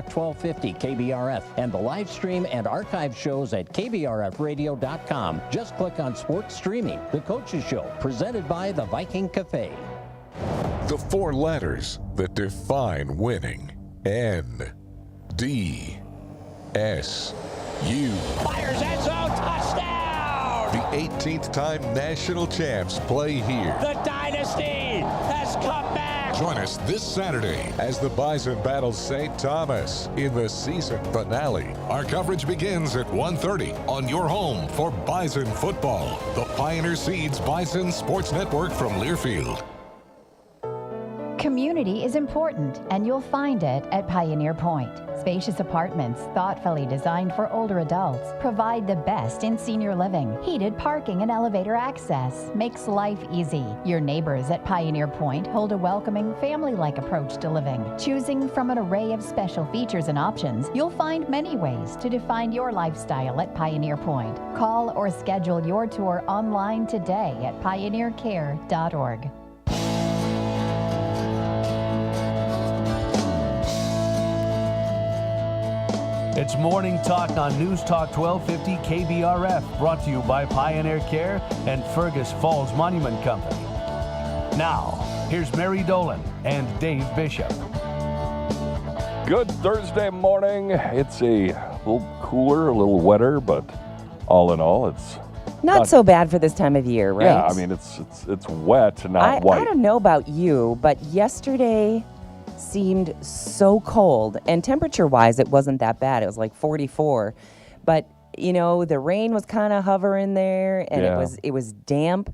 1250 KBRF and the live stream and archive shows at kbrfradio.com. Just click on Sports Streaming, the Coaches Show, presented by the Viking Cafe. The four letters that define winning. N-D-S-U. Fires end zone, touchdown! The 18th time national champs play here. The dynasty has come back! Join us this Saturday as the Bison battles St. Thomas in the season finale. Our coverage begins at 1:30 on your home for Bison football. The Pioneer Seeds Bison Sports Network from Learfield. Community is important, and you'll find it at Pioneer Point. Spacious apartments, thoughtfully designed for older adults, provide the best in senior living. Heated parking and elevator access makes life easy. Your neighbors at Pioneer Point hold a welcoming, family-like approach to living. Choosing from an array of special features and options, you'll find many ways to define your lifestyle at Pioneer Point. Call or schedule your tour online today at pioneercare.org. It's Morning Talk on News Talk 1250 KBRF, brought to you by Pioneer Care and Fergus Falls Monument Company. Now, here's Mary Dolan and Dave Bishop. Good Thursday morning. It's a little cooler, a little wetter, but all in all, it's not so bad for this time of year, right? Yeah, I mean, it's wet, not white. I don't know about you, but yesterday seemed so cold, and temperature-wise, it wasn't that bad. It was like 44, but you know, the rain was kind of hovering there, and it was damp,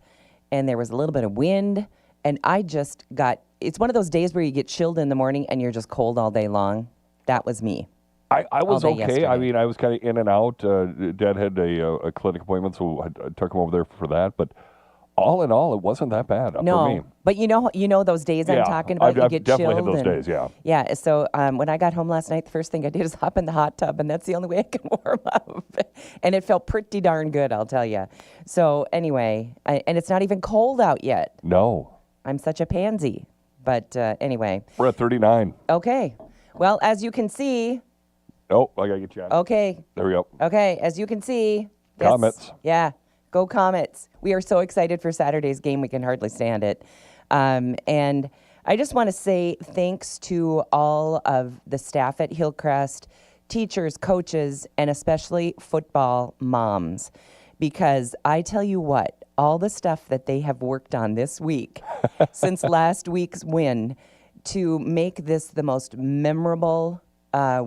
and there was a little bit of wind, and I just got. It's one of those days where you get chilled in the morning and you're just cold all day long. That was me. I was okay. Yesterday. I mean, I was kind of in and out. Dad had a clinic appointment, so I took him over there for that, but all in all, it wasn't that bad for me. But you know those days I'm talking about. I've you get definitely chilled. Had those days, yeah. Yeah. So when I got home last night, the first thing I did is hop in the hot tub, and that's the only way I can warm up. And it felt pretty darn good, I'll tell you. So anyway, and it's not even cold out yet. No. I'm such a pansy. But anyway. We're at 39. Okay. Well, as you can see. Oh, I gotta get you out. Okay. There we go. Okay. As you can see. Comets. Yeah. Go Comets. We are so excited for Saturday's game, we can hardly stand it. And I just want to say thanks to all of the staff at Hillcrest, teachers, coaches, and especially football moms. Because I tell you what, all the stuff that they have worked on this week, since last week's win, to make this the most memorable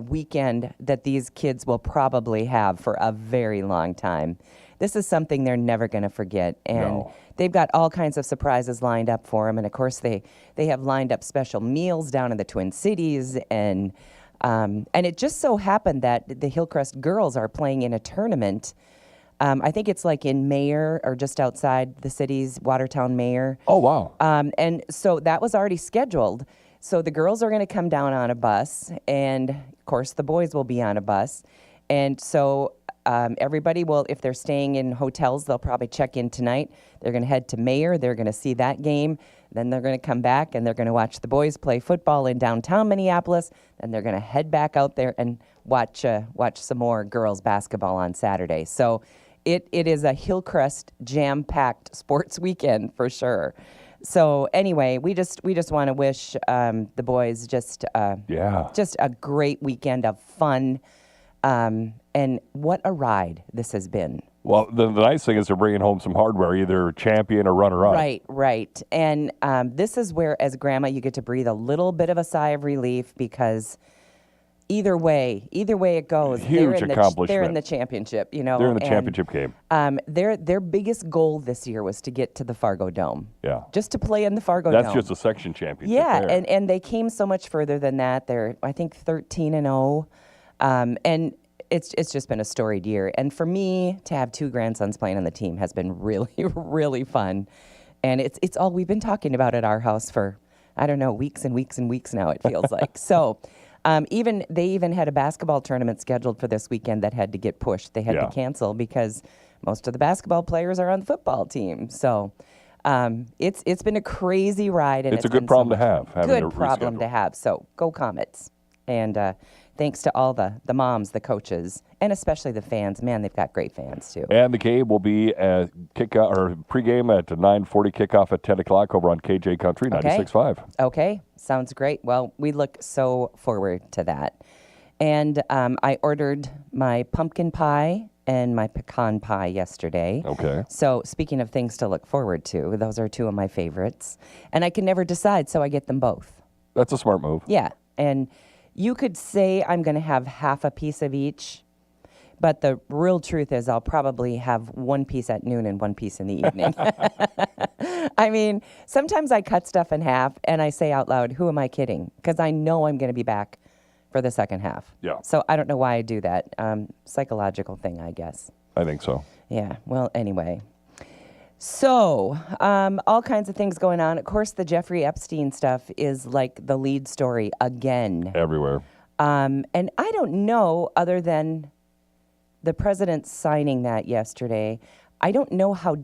weekend that these kids will probably have for a very long time. This is something they're never going to forget, and they've got all kinds of surprises lined up for them. And of course, they have lined up special meals down in the Twin Cities, and it just so happened that the Hillcrest girls are playing in a tournament. I think it's like in Mayer or just outside the city's Watertown Mayer. Oh wow! And so that was already scheduled. So the girls are going to come down on a bus, and of course the boys will be on a bus, and so. Everybody will, if they're staying in hotels, they'll probably check in tonight. They're going to head to Mayer. They're going to see that game. Then they're going to come back, and they're going to watch the boys play football in downtown Minneapolis. Then they're going to head back out there and watch some more girls basketball on Saturday. So it is a Hillcrest jam-packed sports weekend for sure. So anyway, we just want to wish the boys just a great weekend of fun. And what a ride this has been. Well, the nice thing is they're bringing home some hardware, either champion or runner-up. Right. And this is where, as grandma, you get to breathe a little bit of a sigh of relief because either way it goes. Huge accomplishment. They're in the championship, you know. They're in the championship game. Their biggest goal this year was to get to the Fargo Dome. Yeah. Just to play in the Fargo Dome. That's just a section championship. Yeah, there. and they came so much further than that. They're, I think, 13-0. And it's just been a storied year. And for me, to have two grandsons playing on the team has been really, really fun. And it's all we've been talking about at our house for, I don't know, weeks and weeks and weeks now, it feels like. So they even had a basketball tournament scheduled for this weekend that had to get pushed. They had to cancel because most of the basketball players are on the football team. So it's been a crazy ride. And it's a good problem to have. Good problem to have. So go Comets. And thanks to all the moms, the coaches, and especially the fans. Man, they've got great fans, too. And the game will be at pregame at 9:40, kickoff at 10 o'clock over on KJ Country, 96.5. Okay, sounds great. Well, we look so forward to that. And I ordered my pumpkin pie and my pecan pie yesterday. Okay. So speaking of things to look forward to, those are two of my favorites. And I can never decide, so I get them both. That's a smart move. Yeah, and you could say I'm going to have half a piece of each, but the real truth is I'll probably have one piece at noon and one piece in the evening. I mean, sometimes I cut stuff in half and I say out loud, who am I kidding? Because I know I'm going to be back for the second half. Yeah. So I don't know why I do that. Psychological thing, I guess. I think so. Yeah, well, anyway. So, all kinds of things going on. Of course, the Jeffrey Epstein stuff is like the lead story again. Everywhere. And I don't know, other than the president signing that yesterday, I don't know how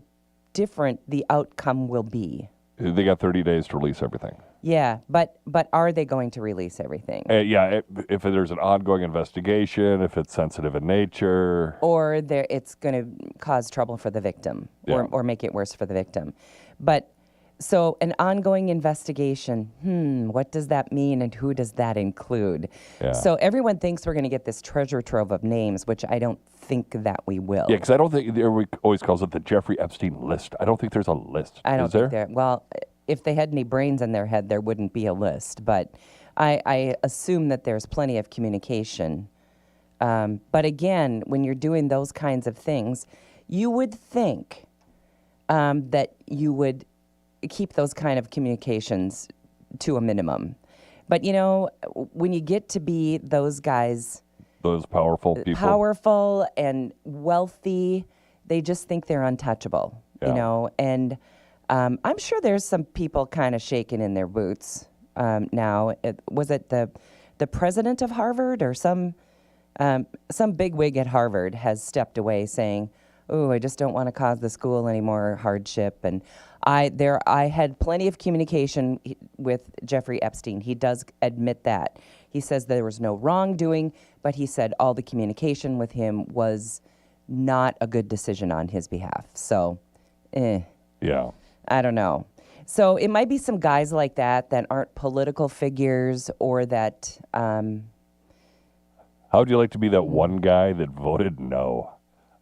different the outcome will be. They got 30 days to release everything. Yeah, but are they going to release everything? If there's an ongoing investigation, if it's sensitive in nature. Or it's going to cause trouble for the victim or make it worse for the victim. But so an ongoing investigation, what does that mean and who does that include? Yeah. So everyone thinks we're going to get this treasure trove of names, which I don't think that we will. Yeah, because I don't think, everybody always calls it the Jeffrey Epstein list. I don't think there's a list. I don't Is there? think there. Well, if they had any brains in their head, there wouldn't be a list. But I assume that there's plenty of communication. But again, when you're doing those kinds of things, you would think that you would keep those kind of communications to a minimum. But, you know, when you get to be those guys, Those powerful people. powerful and wealthy, they just think they're untouchable, you know. And I'm sure there's some people kind of shaking in their boots now. Was it the president of Harvard or some bigwig at Harvard has stepped away saying, "Oh, I just don't want to cause the school any more hardship." And I had plenty of communication with Jeffrey Epstein. He does admit that. He says there was no wrongdoing, but he said all the communication with him was not a good decision on his behalf. So, Yeah. I don't know. So it might be some guys like that aren't political figures or that. How would you like to be that one guy that voted no?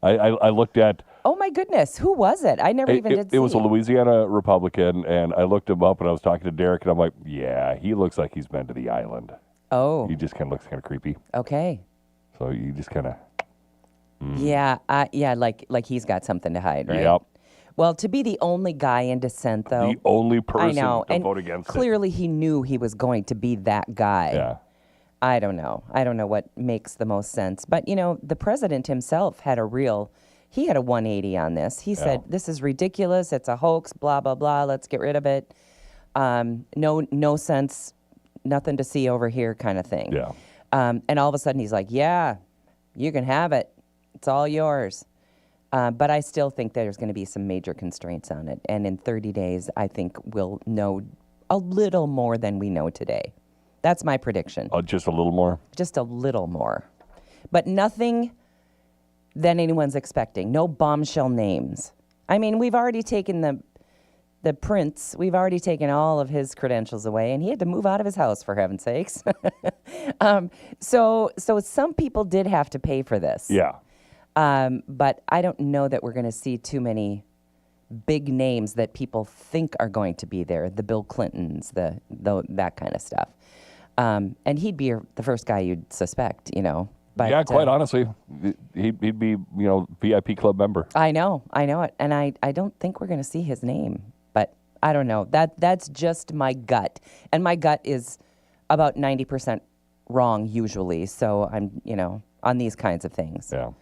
I looked at. Oh my goodness, who was it? I never even did see. It was a Louisiana Republican, and I looked him up, and I was talking to Derek, and I'm like, yeah, he looks like he's been to the island. Oh. He just kind of looks kind of creepy. Okay. So you just kind of. Yeah, like he's got something to hide, right? Yep. Well, to be the only guy in dissent, though. The only person I know, to and vote against clearly he knew he was going to be that guy. Yeah. I don't know. I don't know what makes the most sense. But, you know, the president himself had a 180 on this. He said, this is ridiculous. It's a hoax, blah, blah, blah. Let's get rid of it. No sense, nothing to see over here kind of thing. Yeah. And all of a sudden he's like, yeah, you can have it. It's all yours. But I still think there's going to be some major constraints on it. And in 30 days, I think we'll know a little more than we know today. That's my prediction. Just a little more? Just a little more. But nothing than anyone's expecting. No bombshell names. I mean, we've already taken the prince, we've already taken all of his credentials away, and he had to move out of his house, for heaven's sakes. So some people did have to pay for this. Yeah. But I don't know that we're going to see too many big names that people think are going to be there. The Bill Clintons, that kind of stuff. And he'd be the first guy you'd suspect, you know. But, yeah, quite honestly, he'd be, VIP club member. I know it. And I don't think we're going to see his name. But I don't know. That's just my gut. And my gut is about 90% wrong usually. So I'm, on these kinds of things. Yeah.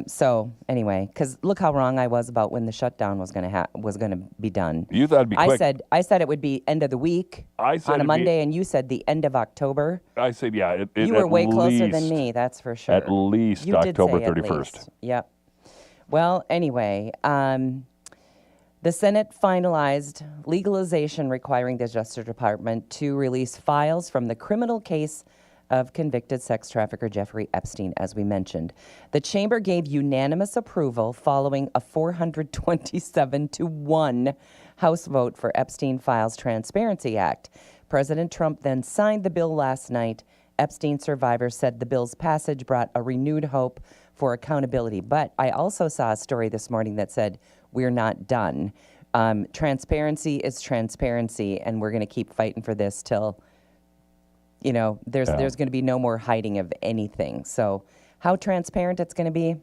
So anyway, because look how wrong I was about when the shutdown was going to be done. You thought it'd be quick. I said it would be end of the week on a Monday, and you said the end of October. I said, yeah. You were way closer than me, that's for sure. At least you October did say 31st. At least. Yep. Well, anyway, the Senate finalized legalization requiring the Justice Department to release files from the criminal case of convicted sex trafficker Jeffrey Epstein, as we mentioned. The chamber gave unanimous approval following a 427-1 House vote for Epstein Files Transparency Act. President Trump then signed the bill last night. Epstein survivors said the bill's passage brought a renewed hope for accountability. But I also saw a story this morning that said, we're not done. Transparency is transparency, and we're going to keep fighting for this till, there's going to be no more hiding of anything. So how transparent it's going to be,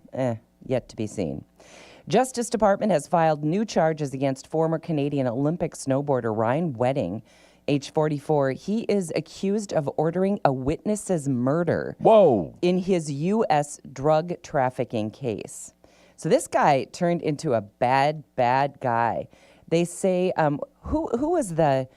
yet to be seen. Justice Department has filed new charges against former Canadian Olympic snowboarder Ryan Wedding, age 44. He is accused of ordering a witness's murder. Whoa! In his U.S. drug trafficking case. So this guy turned into a bad guy. They say, who was the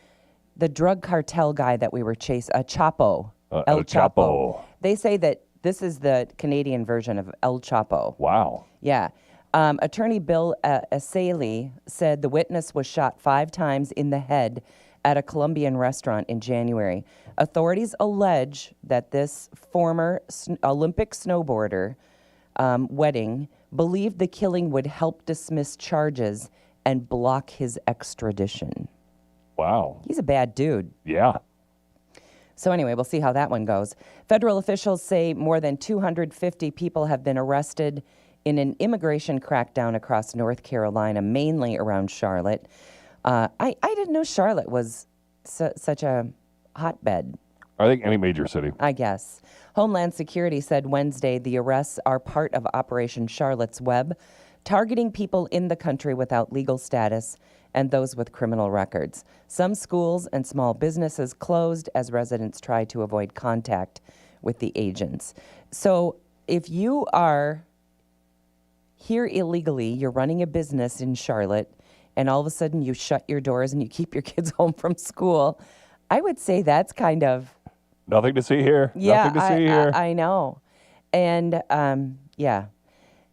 drug cartel guy that we were chasing? Chapo. El Chapo. They say that this is the Canadian version of El Chapo. Wow. Yeah. Attorney Bill Asaley said the witness was shot 5 times in the head at a Colombian restaurant in January. Authorities allege that this former Olympic snowboarder, Wedding, believed the killing would help dismiss charges and block his extradition. Wow. He's a bad dude. Yeah. So anyway, we'll see how that one goes. Federal officials say more than 250 people have been arrested in an immigration crackdown across North Carolina, mainly around Charlotte. I didn't know Charlotte was such a hotbed. I think any major city. I guess. Homeland Security said Wednesday the arrests are part of Operation Charlotte's Web, targeting people in the country without legal status and those with criminal records. Some schools and small businesses closed as residents tried to avoid contact with the agents. So if you are here illegally, you're running a business in Charlotte, and all of a sudden you shut your doors and you keep your kids home from school, I would say that's kind of... Nothing to see here. Yeah, Nothing to see here. I know. And, yeah.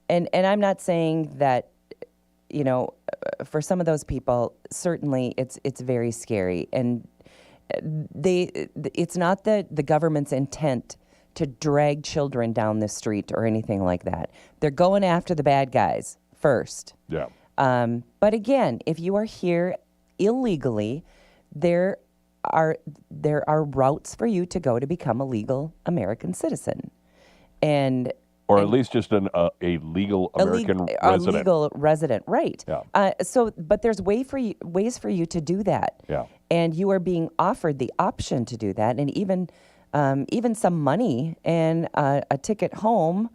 And I'm not saying that, for some of those people, certainly it's very scary. And it's not the government's intent to drag children down the street or anything like that. They're going after the bad guys first. Yeah. But again, if you are here illegally, there are routes for you to go to become a legal American citizen, or at least just a legal American resident. A legal resident, right? Yeah. But there's ways for you to do that. Yeah. And you are being offered the option to do that, and even some money and a ticket home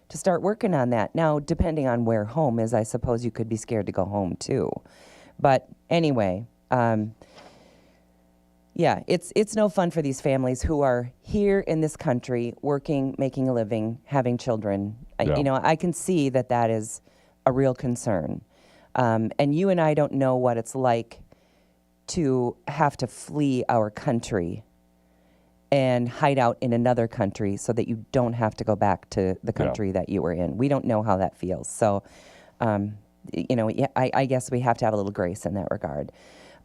to start working on that. Now, depending on where home is, I suppose you could be scared to go home too. But anyway, yeah, it's no fun for these families who are here in this country, working, making a living, having children. Yeah. I can see that is a real concern. And you and I don't know what it's like to have to flee our country and hide out in another country so that you don't have to go back to the country that you were in. We don't know how that feels. So, I guess we have to have a little grace in that regard.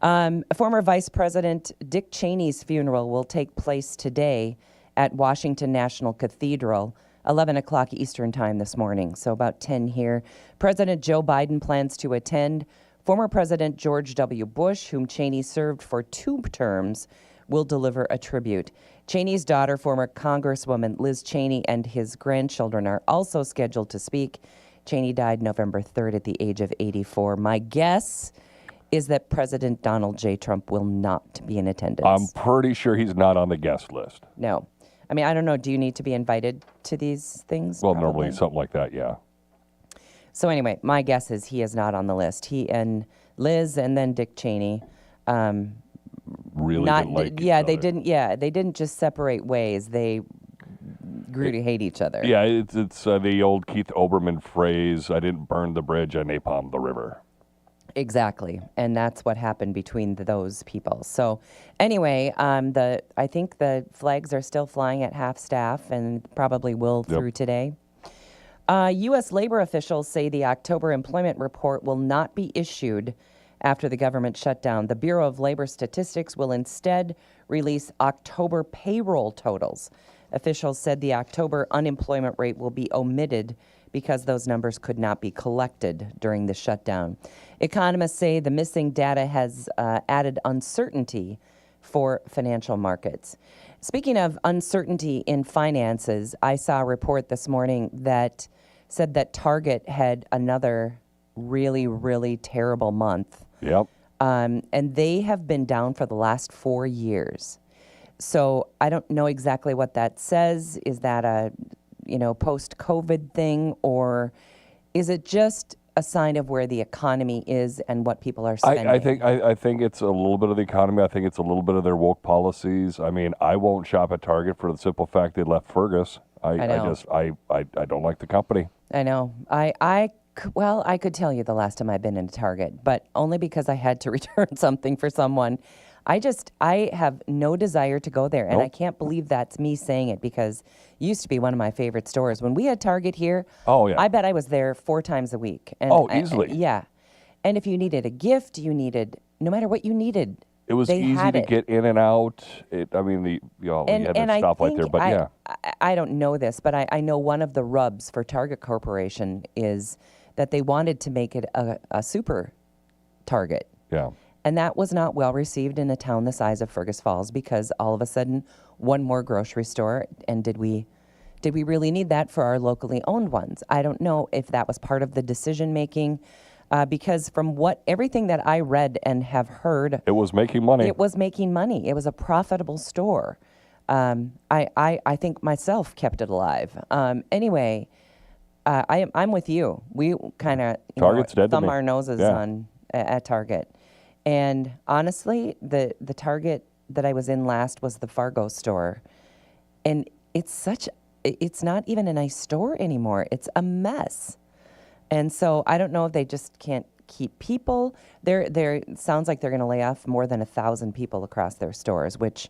Former Vice President Dick Cheney's funeral will take place today at Washington National Cathedral, 11 o'clock Eastern Time this morning, so about 10 here. President Joe Biden plans to attend. Former President George W. Bush, whom Cheney served for 2 terms, will deliver a tribute. Cheney's daughter, former Congresswoman Liz Cheney, and his grandchildren are also scheduled to speak. Cheney died November 3rd at the age of 84. My guess is that President Donald J. Trump will not be in attendance. I'm pretty sure he's not on the guest list. No. I mean, I don't know. Do you need to be invited to these things? Well, Probably. normally something like that, yeah. So anyway, my guess is he is not on the list. He and Liz and then Dick Cheney. Really didn't like each other. They didn't just separate ways. They grew to hate each other. Yeah, it's the old Keith Olbermann phrase, I didn't burn the bridge, I napalmed the river. Exactly, and that's what happened between those people. So anyway, I think the flags are still flying at half staff and probably will through today. U.S. labor officials say the October employment report will not be issued after the government shutdown. The Bureau of Labor Statistics will instead release October payroll totals. Officials said the October unemployment rate will be omitted because those numbers could not be collected during the shutdown. Economists say the missing data has added uncertainty for financial markets. Speaking of uncertainty in finances, I saw a report this morning that said that Target had another really, really terrible month. Yep. And they have been down for the last 4 years. So I don't know exactly what that says. Is that a, post-COVID thing, or is it just a sign of where the economy is and what people are spending? I think it's a little bit of the economy. I think it's a little bit of their woke policies. I mean, I won't shop at Target for the simple fact they left Fergus. I don't like the company. I know. I could tell you the last time I've been in a Target, but only because I had to return something for someone. I have no desire to go there, and Nope. I can't believe that's me saying it because it used to be one of my favorite stores. When we had Target here, Oh, yeah. I bet I was there 4 times a week. And Easily. yeah. And if you needed a gift, no matter what you needed, It was they easy had to it. get in and out. You had a stoplight there, but yeah. I don't know this, but I know one of the rubs for Target Corporation is that they wanted to make it a super Target. Yeah. And that was not well received in a town the size of Fergus Falls because all of a sudden, one more grocery store, and did we really need that for our locally owned ones? I don't know if that was part of the decision making, because from everything that I read and have heard, It was making money. it was making money. It was a profitable store. I think myself kept it alive. Anyway, I'm with you. We kind of Target's dead to thumb me. our noses Yeah. at Target. And honestly, the Target that I was in last was the Fargo store. And it's not even a nice store anymore. It's a mess. And so I don't know if they just can't keep people. It sounds like they're going to lay off more than 1,000 people across their stores, which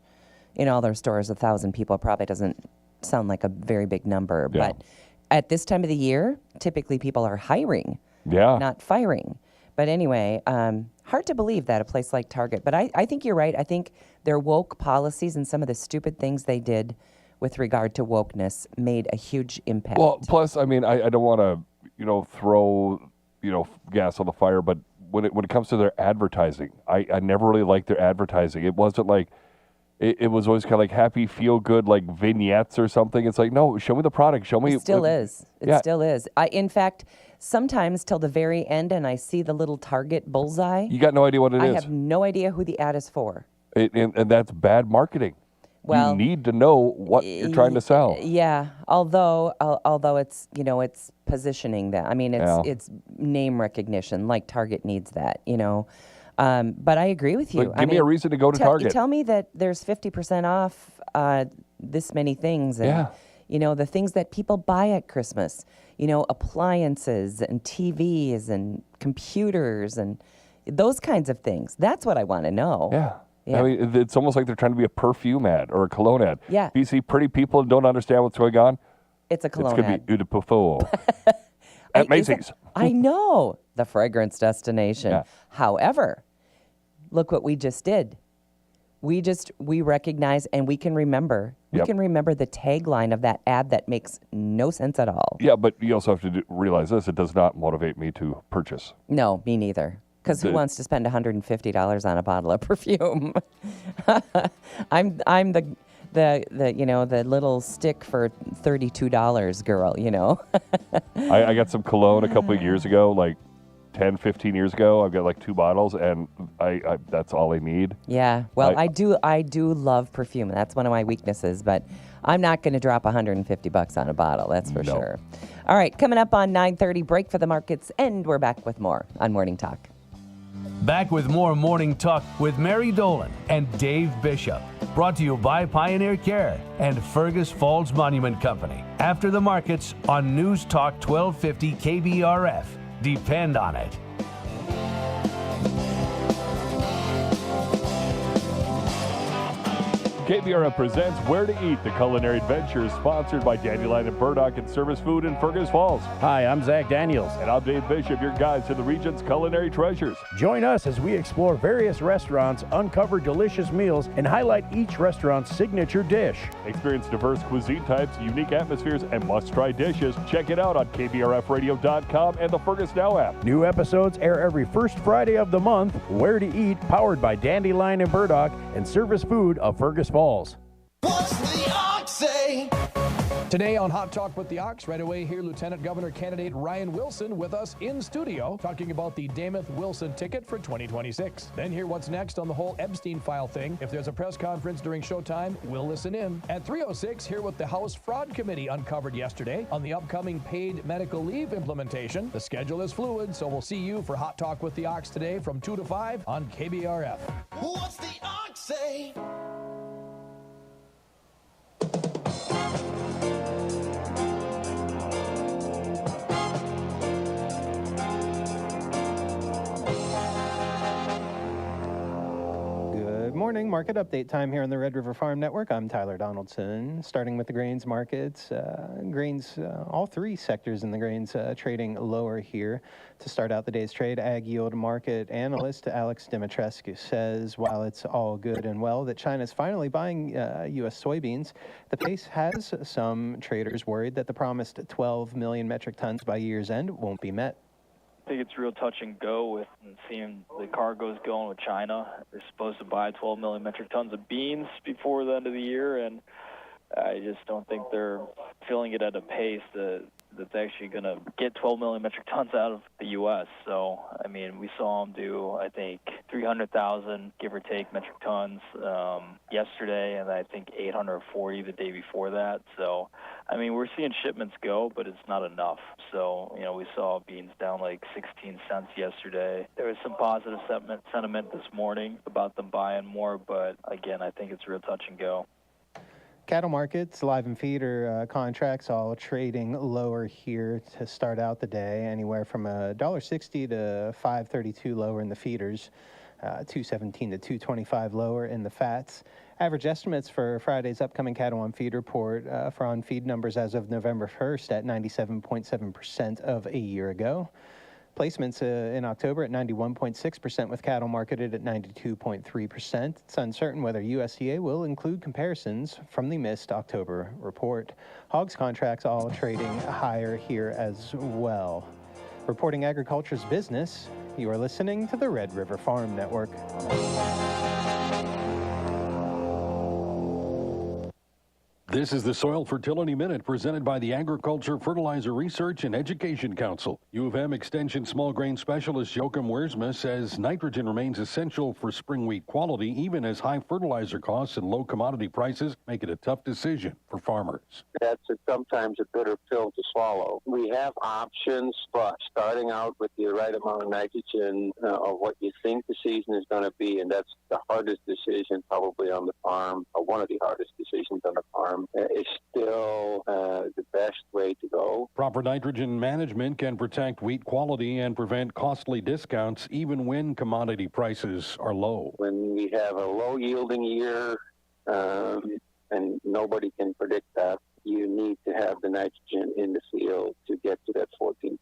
in all their stores, 1,000 people probably doesn't sound like a very big number. Yeah. But at this time of the year, typically people are hiring, Yeah. not firing. But anyway, hard to believe that a place like Target. But I think you're right. I think their woke policies and some of the stupid things they did with regard to wokeness made a huge impact. Well, plus, I mean, I don't want to, throw, gas on the fire, but when it comes to their advertising, I never really liked their advertising. It wasn't like, it was always kind of like happy, feel good, like vignettes or something. It's like, no, show me the product. Show me. It still is. It yeah. still is. In fact, sometimes till the very end and I see the little Target bullseye, You got no idea what it I is. have no idea who the ad is for. And that's bad marketing. Well, you need to know what you're trying to sell. Yeah, although it's it's positioning that. I mean, it's name recognition. Like Target needs that, But I agree with you. Like, give me a reason to go to Target. Tell me that there's 50% off this many things, and the things that people buy at Christmas. Appliances and TVs and computers and those kinds of things. That's what I want to know. Yeah. Yeah. I mean, it's almost like they're trying to be a perfume ad or a cologne ad. Yeah. If you see pretty people and don't understand what's going on, It's a cologne it's going ad. to be Eau de Parfum at Macy's. I know, the fragrance destination. Yeah. However, look what we just did. We recognize and we can remember. We Yep. can remember the tagline of that ad that makes no sense at all. Yeah, but you also have to realize this. It does not motivate me to purchase. No, me neither. Because who wants to spend $150 on a bottle of perfume? I'm the little stick for $32 girl, I got some cologne a couple of years ago, like 10, 15 years ago. I've got like 2 bottles, and I that's all I need. Yeah. Well, I do love perfume. That's one of my weaknesses, but I'm not going to drop $150 on a bottle. That's for sure. All right. Coming up on 9:30, break for the markets, and we're back with more on Morning Talk. Back with more Morning Talk with Mary Dolan and Dave Bishop. Brought to you by Pioneer Care and Fergus Falls Monument Company. After the markets on News Talk 1250 KBRF. Depend on it. KBRF presents Where to Eat, the culinary adventure, sponsored by Dandelion and Burdock and Service Food in Fergus Falls. Hi, I'm Zach Daniels. And I'm Dave Bishop, your guides to the region's culinary treasures. Join us as we explore various restaurants, uncover delicious meals, and highlight each restaurant's signature dish. Experience diverse cuisine types, unique atmospheres, and must-try dishes. Check it out on KBRFradio.com and the Fergus Now app. New episodes air every first Friday of the month. Where to Eat, powered by Dandelion and Burdock and Service Food of Fergus Falls. What's the ox say? Today on Hot Talk with the Ox, right away here, Lieutenant Governor candidate Ryan Wilson with us in studio talking about the Damath-Wilson ticket for 2026. Then hear what's next on the whole Epstein file thing. If there's a press conference during showtime, we'll listen in. At 3:06, hear what the House Fraud Committee uncovered yesterday on the upcoming paid medical leave implementation. The schedule is fluid, so we'll see you for Hot Talk with the Ox today from 2 to 5 on KBRF. What's the ox say? Good morning. Market update time here on the Red River Farm Network. I'm Tyler Donaldson. Starting with the grains markets. Grains, all three sectors in the grains trading lower here. To start out the day's trade, ag yield market analyst Alex Dimitrescu says while it's all good and well that China's finally buying U.S. soybeans, the pace has some traders worried that the promised 12 million metric tons by year's end won't be met. I think it's real touch and go with seeing the cargoes going with China. They're supposed to buy 12 million metric tons of beans before the end of the year, and I just don't think they're filling it at a pace that's actually going to get 12 million metric tons out of the U.S. So, I mean, we saw them do, I think, 300,000, give or take, metric tons yesterday, and I think 840 the day before that. So, I mean, we're seeing shipments go, but it's not enough. So, you know, we saw beans down like 16 cents yesterday. There was some positive sentiment this morning about them buying more, but again, I think it's real touch and go. Cattle markets, live and feeder contracts all trading lower here to start out the day, anywhere from $1.60 to $5.32 lower in the feeders, $2.17 to $2.25 lower in the fats. Average estimates for Friday's upcoming cattle on feed report for on feed numbers as of November 1st at 97.7% of a year ago. Placements in October at 91.6% with cattle marketed at 92.3%. It's uncertain whether USDA will include comparisons from the missed October report. Hogs contracts all trading higher here as well. Reporting agriculture's business, you are listening to the Red River Farm Network. This is the Soil Fertility Minute presented by the Agriculture, Fertilizer Research and Education Council. U of M Extension Small Grain Specialist Joachim Wiersma says nitrogen remains essential for spring wheat quality, even as high fertilizer costs and low commodity prices make it a tough decision for farmers. That's sometimes a bitter pill to swallow. We have options, but starting out with the right amount of nitrogen of what you think the season is going to be, and that's the hardest decision probably on the farm, or one of the hardest decisions on the farm, is still the best way to go. Proper nitrogen management can protect wheat quality and prevent costly discounts even when commodity prices are low. When we have a low-yielding year, and nobody can predict that, you need to have the nitrogen in the field to get to that 14%.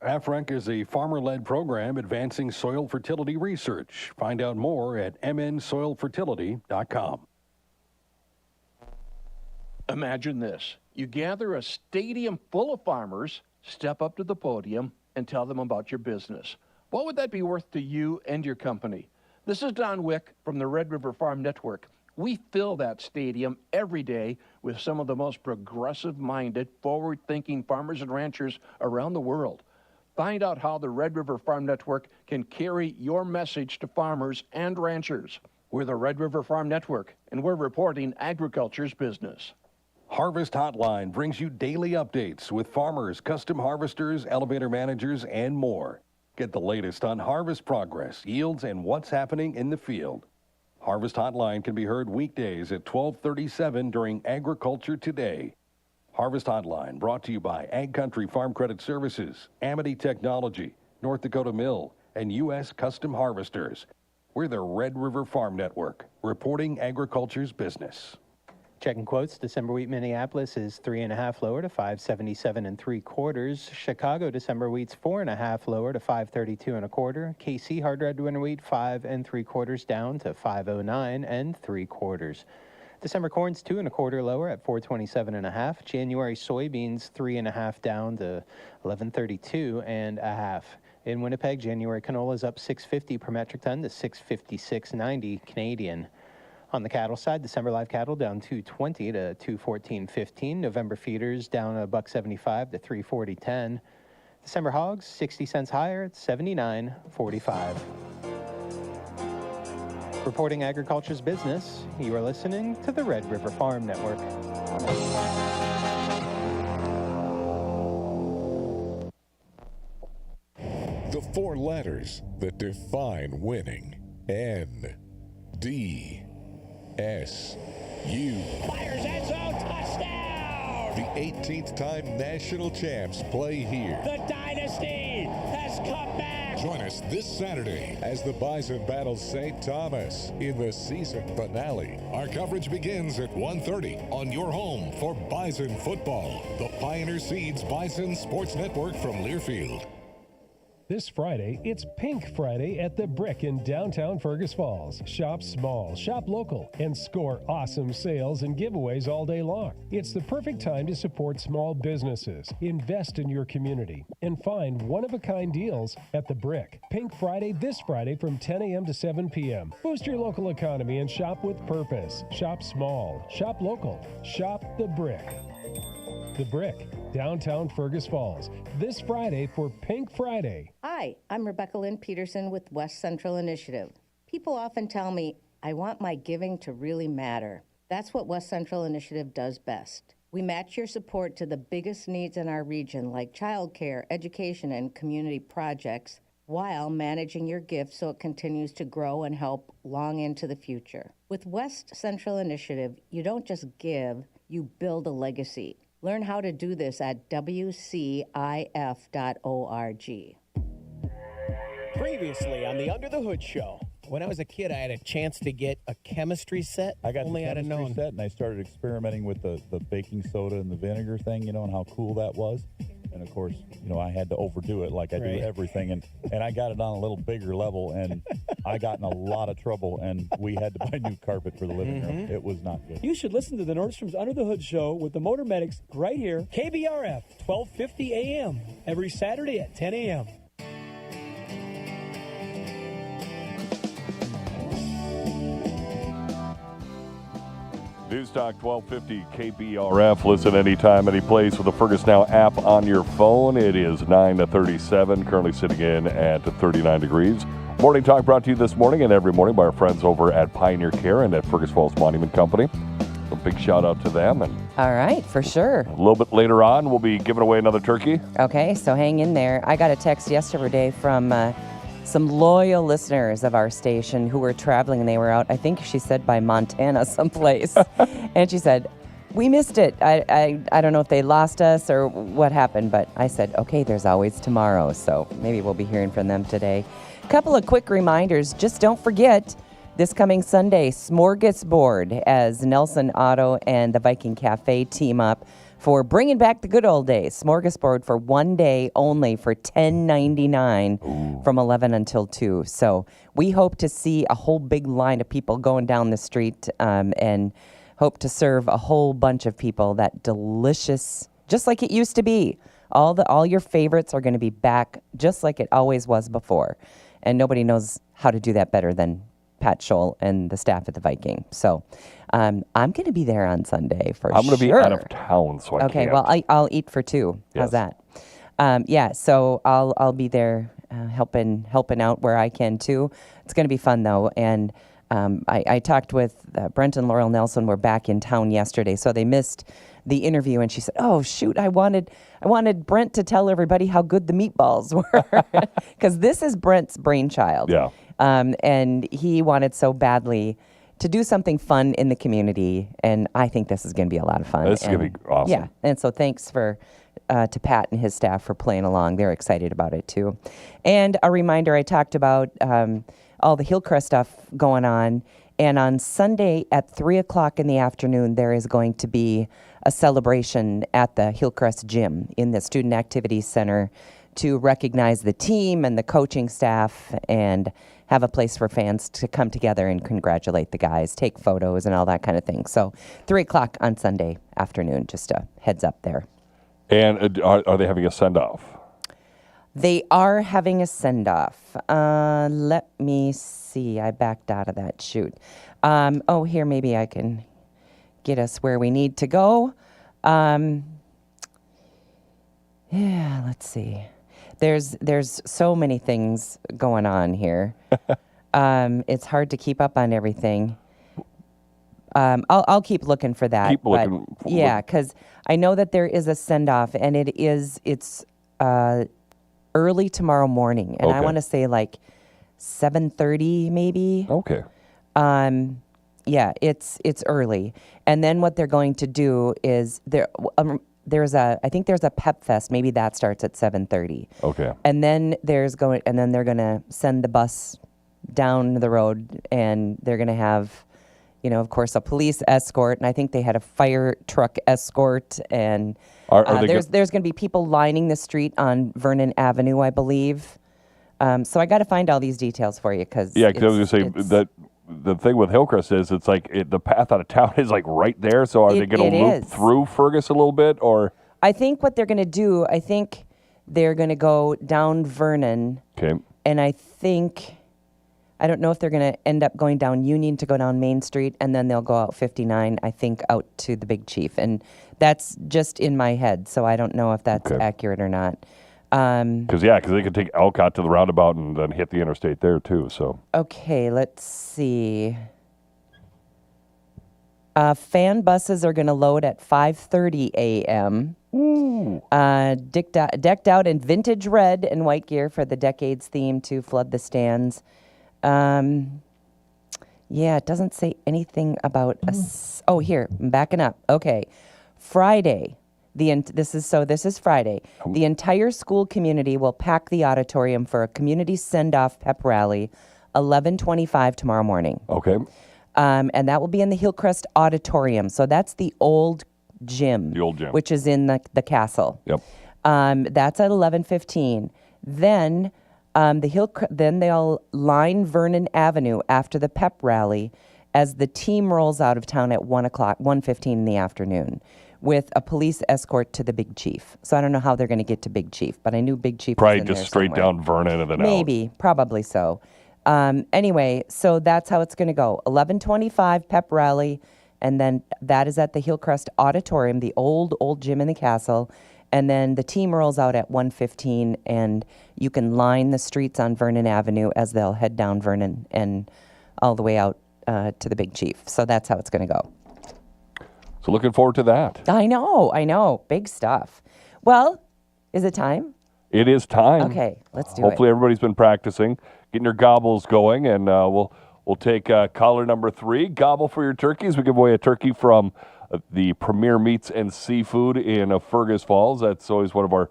AFREC is a farmer-led program advancing soil fertility research. Find out more at mnsoilfertility.com. Imagine this. You gather a stadium full of farmers, step up to the podium, and tell them about your business. What would that be worth to you and your company? This is Don Wick from the Red River Farm Network. We fill that stadium every day with some of the most progressive-minded, forward-thinking farmers and ranchers around the world. Find out how the Red River Farm Network can carry your message to farmers and ranchers. We're the Red River Farm Network, and we're reporting agriculture's business. Harvest Hotline brings you daily updates with farmers, custom harvesters, elevator managers, and more. Get the latest on harvest progress, yields, and what's happening in the field. Harvest Hotline can be heard weekdays at 12:37 during Agriculture Today. Harvest Hotline brought to you by Ag Country Farm Credit Services, Amity Technology, North Dakota Mill, and U.S. Custom Harvesters. We're the Red River Farm Network, reporting agriculture's business. Checking quotes, December wheat Minneapolis is 3.5 lower to 577 3/4. Chicago December wheat's 4.5 lower to 532 1/4. KC hard red winter wheat 5 3/4 down to 509 3/4. December corn's 2 1/4 lower at 427 1/2. January soybeans 3.5 down to 1132 1/2. In Winnipeg, January canola is up 650 per metric ton to 656.90 Canadian. On the cattle side, December live cattle down 220 to 214.15. November feeders down $1.75 to 340.10. December hogs 60 cents higher at 79.45. Reporting agriculture's business, you are listening to the Red River Farm Network. The four letters that define winning. N-D-S-U. Fires end zone, touchdown! The 18th time national champs play here. The dynasty has come back! Join us this Saturday as the Bison battle St. Thomas in the season finale. Our coverage begins at 1:30 on your home for Bison football. The Pioneer Seeds Bison Sports Network from Learfield. This Friday, it's Pink Friday at the Brick in downtown Fergus Falls. Shop small, shop local, and score awesome sales and giveaways all day long. It's the perfect time to support small businesses, invest in your community, and find one-of-a-kind deals at the Brick. Pink Friday this Friday from 10 a.m. to 7 p.m. Boost your local economy and shop with purpose. Shop small, shop local, shop the Brick. The Brick, downtown Fergus Falls, this Friday for Pink Friday. Hi, I'm Rebecca Lynn Peterson with West Central Initiative. People often tell me, I want my giving to really matter. That's what West Central Initiative does best. We match your support to the biggest needs in our region, like childcare, education, and community projects, while managing your gift so it continues to grow and help long into the future. With West Central Initiative, you don't just give, you build a legacy. Learn how to do this at wcif.org. Previously on the Under the Hood Show. When I was a kid, I had a chance to get a chemistry set. I got Only the I'd have chemistry known. set, and I started experimenting with the baking soda and the vinegar thing, and how cool that was. And, of course, I had to overdo it like I do everything. And I got it on a little bigger level, and I got in a lot of trouble, and we had to buy new carpet for the living room. It was not good. You should listen to the Nordstrom's Under the Hood Show with the Motor Medics right here. KBRF, 1250 a.m. every Saturday at 10 a.m. News Talk 1250 KBRF. Listen anytime, any place with the Fergus Now app on your phone. It is 9:37, currently sitting in at 39 degrees. Morning Talk brought to you this morning and every morning by our friends over at Pioneer Care and at Fergus Falls Monument Company. A big shout out to them. And all right, for sure. A little bit later on, we'll be giving away another turkey. Okay, so hang in there. I got a text yesterday from some loyal listeners of our station who were traveling, and they were out, I think she said, by Montana someplace. And she said, we missed it. I don't know if they lost us or what happened, but I said, okay, there's always tomorrow. So maybe we'll be hearing from them today. A couple of quick reminders. Just don't forget, this coming Sunday, Smorgasbord, as Nelson Auto and the Viking Cafe team up for bringing back the good old days. Smorgasbord for one day only for $10.99 from 11 until 2. So we hope to see a whole big line of people going down the street and hope to serve a whole bunch of people that delicious, just like it used to be. All your favorites are going to be back just like it always was before. And nobody knows how to do that better than Pat Scholl and the staff at the Viking. So I'm going to be there on Sunday for sure. I'm going to be out of town, so I Okay, can't. well, I'll eat for two. How's that? So I'll be there helping out where I can too. It's going to be fun though, and I talked with Brent and Laurel Nelson. Were back in town yesterday, so they missed the interview, and she said, "Oh shoot, I wanted Brent to tell everybody how good the meatballs were," because this is Brent's brainchild. Yeah. And he wanted so badly to do something fun in the community, and I think this is going to be a lot of fun. This is going to be awesome. Yeah, and so thanks to Pat and his staff for playing along. They're excited about it too. And a reminder, I talked about all the Hillcrest stuff going on. And on Sunday at 3 o'clock in the afternoon, there is going to be a celebration at the Hillcrest Gym in the Student Activities Center to recognize the team and the coaching staff and have a place for fans to come together and congratulate the guys, take photos and all that kind of thing. So 3 o'clock on Sunday afternoon, just a heads up there. And are they having a send-off? They are having a send-off. Let me see. I backed out of that shoot. Here, maybe I can get us where we need to go. Let's see. There's so many things going on here. It's hard to keep up on everything. I'll keep looking for that. Keep looking. Yeah, because I know that there is a send-off, and it's early tomorrow morning, and I want to say like 7:30 maybe. Okay. Yeah, it's early, and then what they're going to do is I think there's a pep fest. Maybe that starts at 7:30. Okay. And then they're gonna send the bus down the road, and they're gonna have, of course, a police escort, and I think they had a fire truck escort, and there's going to be people lining the street on Vernon Avenue, I believe. So I got to find all these details for you because I was going to say that the thing with Hillcrest is it's like the path out of town is like right there. So are they going to loop through Fergus a little bit, or? I think what they're going to do, they're going to go down Vernon. Okay. And I don't know if they're going to end up going down Union to go down Main Street, and then they'll go out 59, I think, out to the Big Chief. And that's just in my head, so I don't know if that's accurate or not. Because they could take Elcott to the roundabout and then hit the interstate there, too. So. Okay, let's see. Fan buses are going to load at 5:30 a.m. Decked out in vintage red and white gear for the Decades theme to flood the stands. It doesn't say anything about here, I'm backing up. Okay. Friday. This is Friday. The entire school community will pack the auditorium for a community send-off pep rally, 11:25 tomorrow morning. Okay. And that will be in the Hillcrest Auditorium. So that's the old gym. The old gym. Which is in the castle. Yep. That's at 11:15. Then then they'll line Vernon Avenue after the pep rally as the team rolls out of town at 1:15 in the afternoon, with a police escort to the Big Chief. So I don't know how they're going to get to Big Chief, but I knew Big Chief was probably in just there straight somewhere. down Vernon and then Maybe, probably so. Anyway, so that's how it's going to go. 11:25 pep rally, and then that is at the Hillcrest Auditorium, the old gym in the castle. And then the team rolls out at 1:15, and you can line the streets on Vernon Avenue as they'll head down Vernon and all the way out to the Big Chief. So that's how it's going to go. So looking forward to that. I know. Big stuff. Well, is it time? It is time. Okay, let's do Hopefully everybody's been practicing, getting your gobbles going, and we'll take caller number 3. Gobble for your turkeys. We give away a turkey from the Premier Meats and Seafood in Fergus Falls. That's always one of our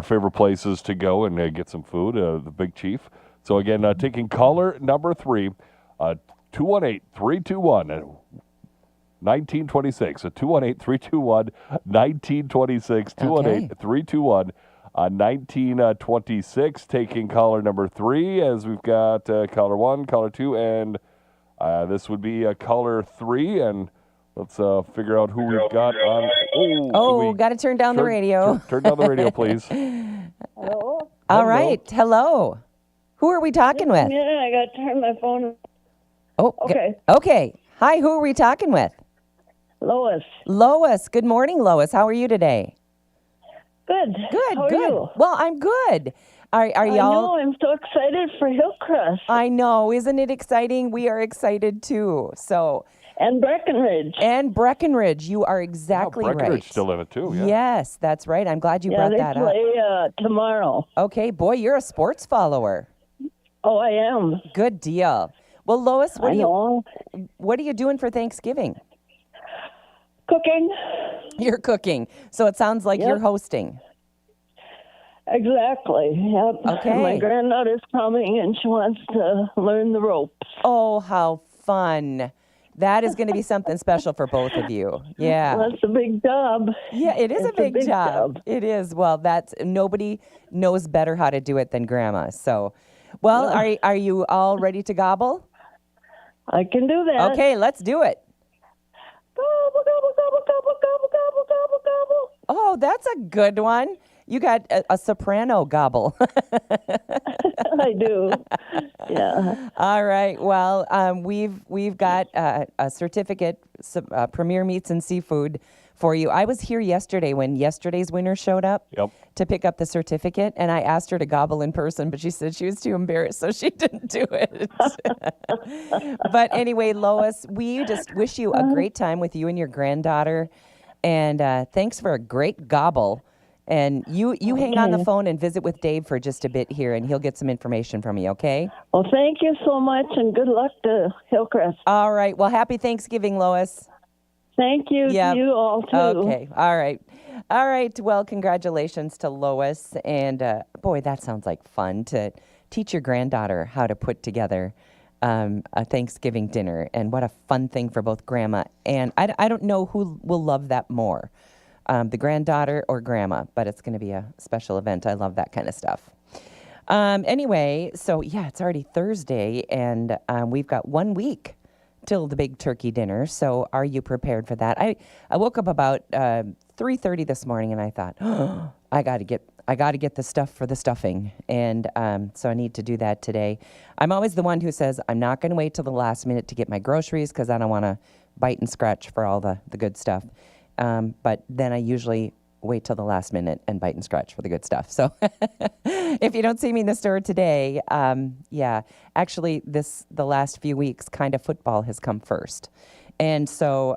favorite places to go and get some food, the Big Chief. So again, taking caller number 3, 218-321-1926. So 218-321-1926. 218-321-1926. Taking caller number 3, as we've got caller 1, caller 2, and this would be caller 3, and let's figure out who we've got on. Got to turn down the radio. Turn down the radio, please. Hello? All right. Hello. Who are we talking with? Yeah, I got to turn my phone. Oh, okay. Okay. Hi, who are we talking with? Lois. Lois. Good morning, Lois. How are you today? Good. Good, How are good. you? Well, I'm good. Are y'all? I know. I'm so excited for Hillcrest. I know. Isn't it exciting? We are excited too. So. And Breckenridge. You are exactly right. Breckenridge still in it too, yeah. Yes, that's right. I'm glad you brought that up. Yeah, they play tomorrow. Okay, boy, you're a sports follower. Oh, I am. Good deal. Well, Lois, what are you doing for Thanksgiving? Cooking. You're cooking. So it sounds like you're hosting. Exactly. Yep. Okay. My granddaughter's coming and she wants to learn the ropes. Oh, how fun. That is going to be something special for both of you. Yeah. Well, that's a big job. Yeah, it is It's a big job. It is. Well, nobody knows better how to do it than Grandma. So, well, are you all ready to gobble? I can do that. Okay, let's do it. Gobble, gobble, gobble, gobble, gobble, gobble, gobble, gobble. Oh, that's a good one. You got a soprano gobble. I do. Yeah. All right. Well, we've got a certificate, Premier Meats and Seafood, for you. I was here yesterday when yesterday's winner showed up to pick up the certificate, and I asked her to gobble in person, but she said she was too embarrassed, so she didn't do it. But anyway, Lois, we just wish you a great time with you and your granddaughter, and thanks for a great gobble. And you hang on the phone and visit with Dave for just a bit here, and he'll get some information from you, okay? Well, thank you so much, and good luck to Hillcrest. All right. Well, happy Thanksgiving, Lois. Thank you to you all, too. Okay. All right. All right. Well, congratulations to Lois. And, boy, that sounds like fun to teach your granddaughter how to put together a Thanksgiving dinner. And what a fun thing for both Grandma and I don't know who will love that more. The granddaughter or Grandma, but it's going to be a special event. I love that kind of stuff. Anyway, so yeah, it's already Thursday, and we've got 1 week till the big turkey dinner. So are you prepared for that? I woke up about 3:30 this morning, and I thought, oh, I got to get the stuff for the stuffing, and so I need to do that today. I'm always the one who says I'm not going to wait till the last minute to get my groceries because I don't want to bite and scratch for all the good stuff. But then I usually wait till the last minute and bite and scratch for the good stuff. So if you don't see me in the store today, actually the last few weeks, kind of football has come first. And so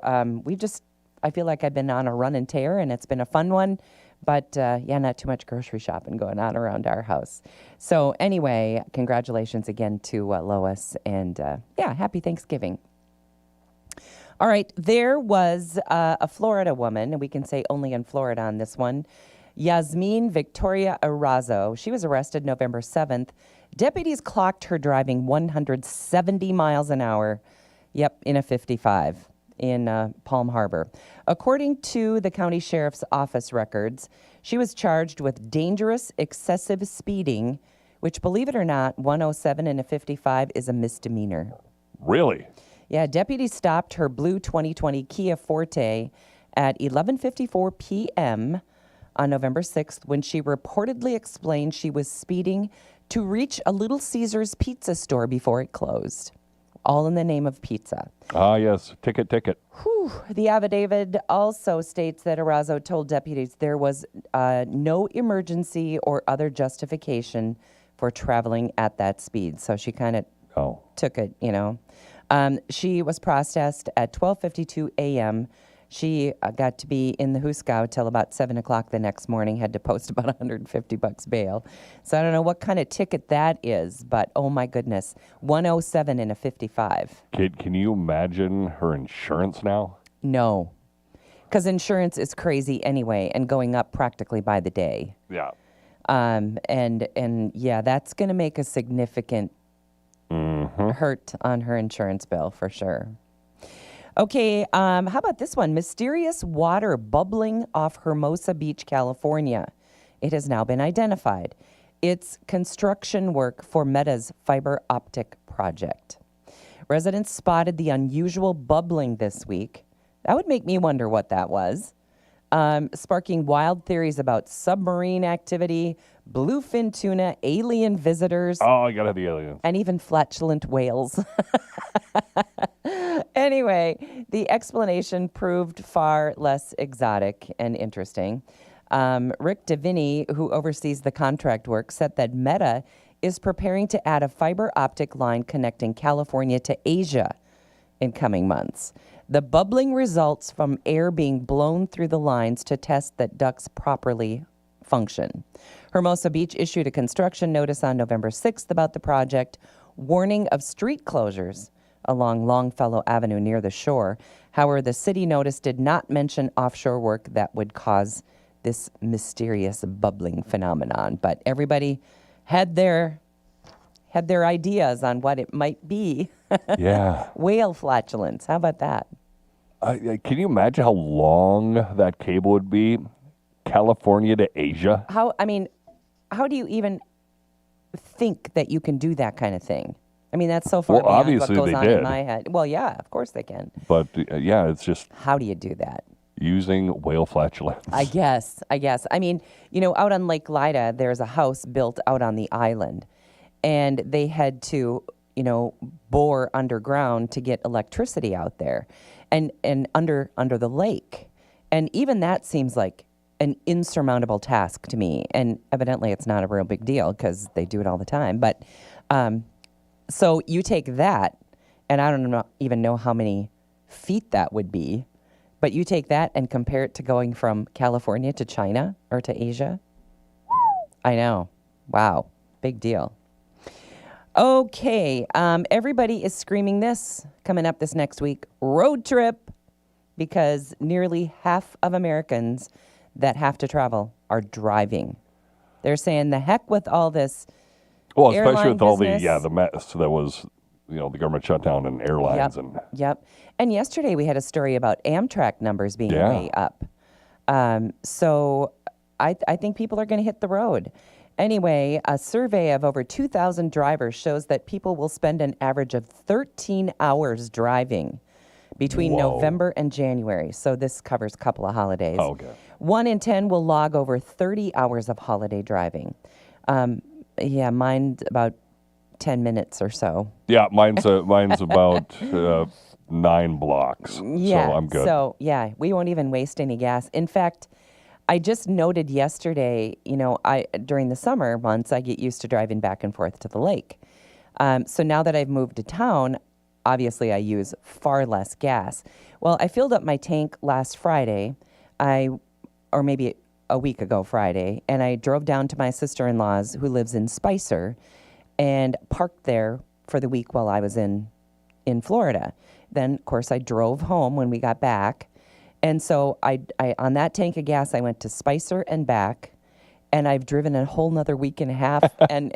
I feel like I've been on a run and tear, and it's been a fun one. But not too much grocery shopping going on around our house. So anyway, congratulations again to Lois, and happy Thanksgiving. All right, there was a Florida woman, and we can say only in Florida on this one, Yasmin Victoria Arazo. She was arrested November 7th. Deputies clocked her driving 170 miles an hour, in a 55 in Palm Harbor. According to the county sheriff's office records, she was charged with dangerous excessive speeding, which, believe it or not, 107 in a 55 is a misdemeanor. Really? Yeah, deputies stopped her blue 2020 Kia Forte at 11:54 p.m. on November 6th when she reportedly explained she was speeding to reach a Little Caesars pizza store before it closed, all in the name of pizza. Ah, yes, ticket. Whew. The affidavit also states that Arazo told deputies there was no emergency or other justification for traveling at that speed, so she kind of took it, She was processed at 12:52 a.m. She got to be in the Huskow till about 7 o'clock the next morning, had to post about $150 bail. So I don't know what kind of ticket that is, but oh my goodness, 107 in a 55. Can you imagine her insurance now? No, because insurance is crazy anyway and going up practically by the day. Yeah. And that's going to make a significant hurt on her insurance bill for sure. Okay, how about this one? Mysterious water bubbling off Hermosa Beach, California. It has now been identified. It's construction work for Meta's fiber optic project. Residents spotted the unusual bubbling this week. That would make me wonder what that was. Sparking wild theories about submarine activity, bluefin tuna, alien visitors. Oh, I gotta have the aliens. And even flatulent whales. Anyway, the explanation proved far less exotic and interesting. Rick Davini, who oversees the contract work, said that Meta is preparing to add a fiber optic line connecting California to Asia in coming months. The bubbling results from air being blown through the lines to test that ducts properly function. Hermosa Beach issued a construction notice on November 6th about the project, warning of street closures along Longfellow Avenue near the shore. However, the city notice did not mention offshore work that would cause this mysterious bubbling phenomenon. But everybody had their ideas on what it might be. Yeah. Whale flatulence. How about that? Can you imagine how long that cable would be? California to Asia? How do you even think that you can do that kind of thing? I mean, that's so far beyond obviously what goes they on did. in my head. Well, yeah, of course they can. But yeah, it's just How do you do that? using whale flatulence. I guess. I mean, out on Lake Lida, there's a house built out on the island, and they had to, bore underground to get electricity out there, and under the lake, and even that seems like an insurmountable task to me. And evidently, it's not a real big deal because they do it all the time. But so you take that, and I don't even know how many feet that would be. But you take that and compare it to going from California to China or to Asia. I know. Wow. Big deal. Okay. Everybody is screaming this coming up this next week. Road trip. Because nearly half of Americans that have to travel are driving. They're saying the heck with all this Well, especially with all business. the mess that was, the government shutdown and airlines Yep. And yesterday we had a story about Amtrak numbers being Yeah. way up. So I think people are going to hit the road. Anyway, a survey of over 2,000 drivers shows that people will spend an average of 13 hours driving between Whoa. November and January. So this covers a couple of holidays. Oh, okay. 1 in 10 will log over 30 hours of holiday driving. Mine's about 10 minutes or so. Yeah, mine's about 9 blocks. Yeah. So I'm good. So, yeah, we won't even waste any gas. In fact, I just noted yesterday, during the summer months, I get used to driving back and forth to the lake. So now that I've moved to town, obviously I use far less gas. Well, I filled up my tank last Friday, or maybe a week ago Friday, and I drove down to my sister-in-law's who lives in Spicer and parked there for the week while I was in Florida. Then, of course, I drove home when we got back. And so I on that tank of gas, I went to Spicer and back, and I've driven a whole nother week and a half, and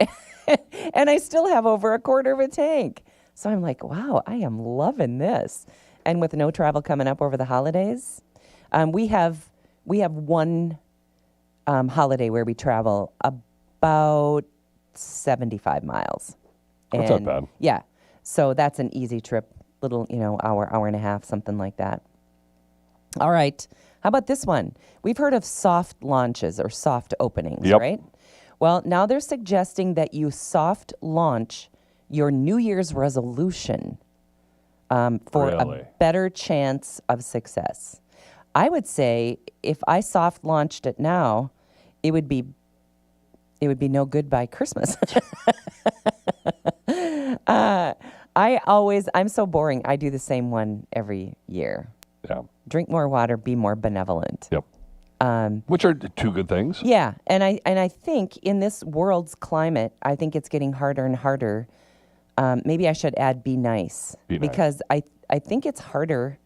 and I still have over a quarter of a tank. So I'm like, wow, I am loving this. And with no travel coming up over the holidays, we have one holiday where we travel about 75 miles. That's not bad. Yeah. So that's an easy trip, little, hour and a half, something like that. All right. How about this one? We've heard of soft launches or soft openings, Yep. right? Well, now they're suggesting that you soft launch your New Year's resolution for Really? a better chance of success. I would say if I soft launched it now, it would be no good by Christmas. I'm so boring. I do the same one every year. Yeah. Drink more water, be more benevolent. Yep. Which are two good things. Yeah, and I think in this world's climate, I think it's getting harder and harder. Maybe I should add be nice. Be nice. Because I think it's harder.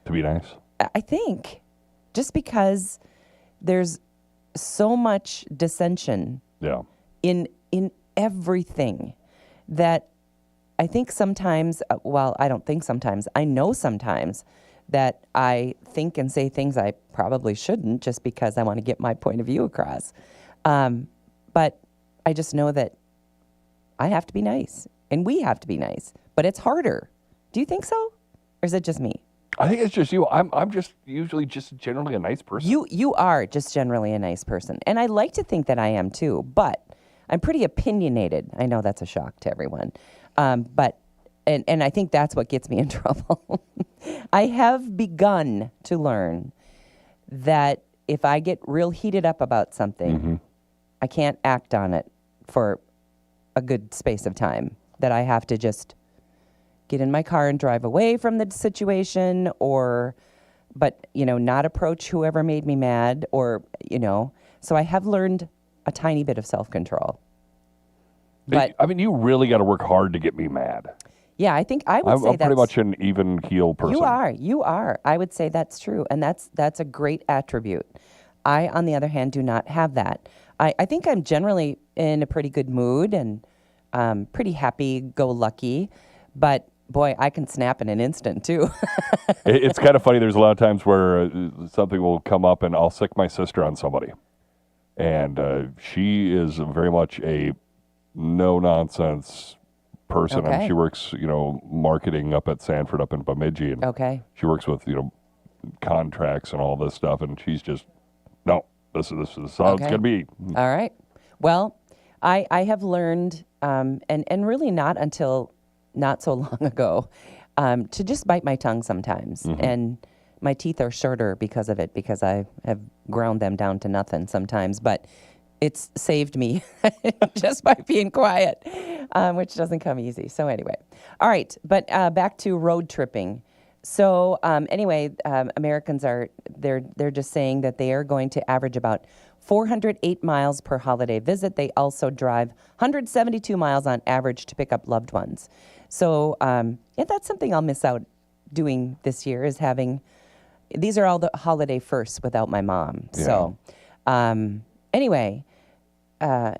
To be nice. I think just because there's so much dissension Yeah. in everything that I think sometimes, I don't think sometimes, I know sometimes that I think and say things I probably shouldn't just because I want to get my point of view across. But I just know that I have to be nice and we have to be nice, but it's harder. Do you think so? Or is it just me? I think it's just you. I'm just usually just generally a nice person. You are just generally a nice person. And I like to think that I am too, but I'm pretty opinionated. I know that's a shock to everyone. But I think that's what gets me in trouble. I have begun to learn that if I get real heated up about something, I can't act on it for a good space of time. That I have to just get in my car and drive away from the situation but not approach whoever made me mad so I have learned a tiny bit of self-control. But I mean, you really got to work hard to get me mad. yeah, I think I would say I'm pretty much an even keel person. You are. I would say that's true. And that's a great attribute. I, on the other hand, do not have that. I think I'm generally in a pretty good mood and pretty happy-go-lucky, but boy, I can snap in an instant, too. It's kind of funny. There's a lot of times where something will come up and I'll sick my sister on somebody. And she is very much a no-nonsense person. Okay. And she works, marketing up at Sanford up in Bemidji. And Okay. she works with, contracts and all this stuff. And she's just, no, this is how it's going to be. All right. Well, I have learned, and really not until not so long ago, to just bite my tongue sometimes. Mm-hmm. And my teeth are shorter because of it, because I have ground them down to nothing sometimes. But it's saved me just by being quiet, which doesn't come easy. So anyway. All right. But back to road tripping. So anyway, Americans they're just saying that they are going to average about 408 miles per holiday visit. They also drive 172 miles on average to pick up loved ones. So that's something I'll miss out doing this year, is having, these are all the holiday firsts without my mom. Yeah. So anyway, I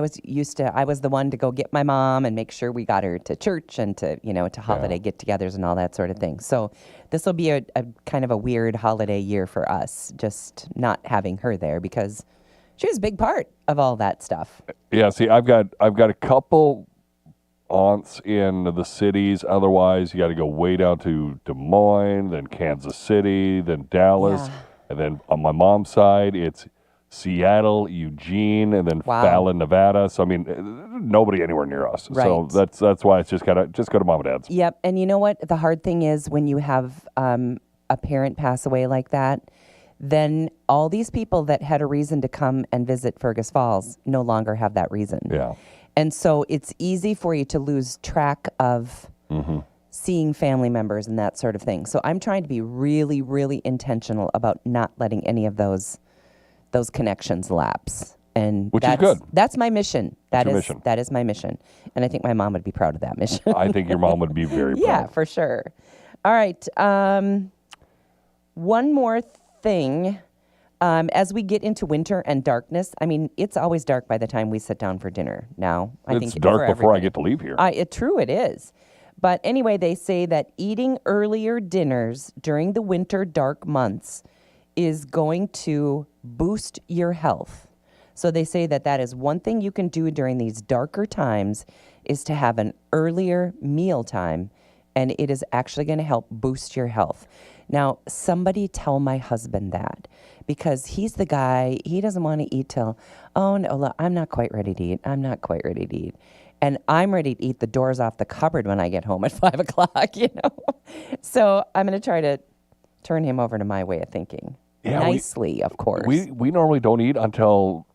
was the one to go get my mom and make sure we got her to church and to holiday get-togethers and all that sort of thing. So this will be a kind of a weird holiday year for us, just not having her there, because she was a big part of all that stuff. Yeah, see, I've got a couple aunts in the cities. Otherwise, you got to go way down to Des Moines, then Kansas City, then Dallas, and then on my mom's side, it's Seattle, Eugene, and then Fallon, Nevada. So I mean, nobody anywhere near us. Right. So that's why it's just go to mom and dad's. Yep. And you know what? The hard thing is when you have a parent pass away like that, then all these people that had a reason to come and visit Fergus Falls no longer have that reason. Yeah. And so it's easy for you to lose track of seeing family members and that sort of thing. So I'm trying to be really, really intentional about not letting any of those connections lapse. And Which is good. That's my mission. That's your mission. That is my mission. And I think my mom would be proud of that mission. I think your mom would be very proud. Yeah, for sure. All right. One more thing. As we get into winter and darkness, I mean, it's always dark by the time we sit down for dinner now. It's dark before I get to leave here. True, it is. But anyway, they say that eating earlier dinners during the winter dark months is going to boost your health. So they say that is one thing you can do during these darker times, is to have an earlier meal time, and it is actually going to help boost your health. Now, somebody tell my husband that, because he's the guy, he doesn't want to eat till, oh no, look, I'm not quite ready to eat. I'm not quite ready to eat. And I'm ready to eat the doors off the cupboard when I get home at 5 o'clock, So I'm going to try to turn him over to my way of thinking. Yeah, nicely, of course. We normally don't eat until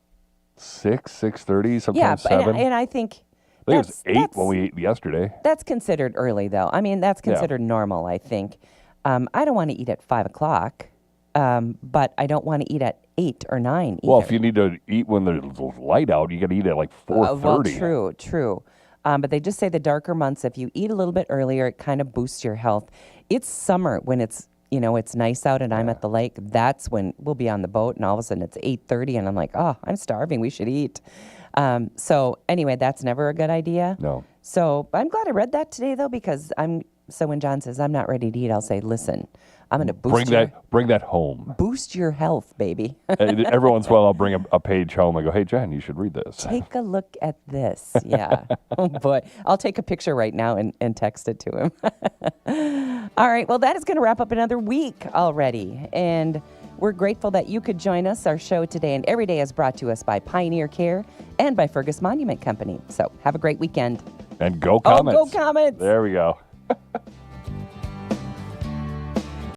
6:30, sometimes 7. And I think it was 8 when we ate yesterday. That's considered early, though. I mean, that's considered normal, I think. I don't want to eat at 5 o'clock, but I don't want to eat at 8 or 9 either. Well, if you need to eat when there's light out, you got to eat at like 4:30. Well, true. But they just say the darker months, if you eat a little bit earlier, it kind of boosts your health. It's summer when it's nice out and I'm at the lake. That's when we'll be on the boat, and all of a sudden it's 8:30, and I'm like, oh, I'm starving. We should eat. So anyway, that's never a good idea. No. So I'm glad I read that today, though, because so when John says I'm not ready to eat, I'll say, listen, I'm going to bring that home. Boost your health, baby. Every once in a while, I'll bring a page home and go, hey, Jen, you should read this. Take a look at this. Yeah. Oh, boy. I'll take a picture right now and text it to him. All right. Well, that is going to wrap up another week already. And we're grateful that you could join us. Our show today and every day is brought to us by Pioneer Care and by Fergus Monument Company. So have a great weekend. And go Comets. Oh, go Comets. There we go.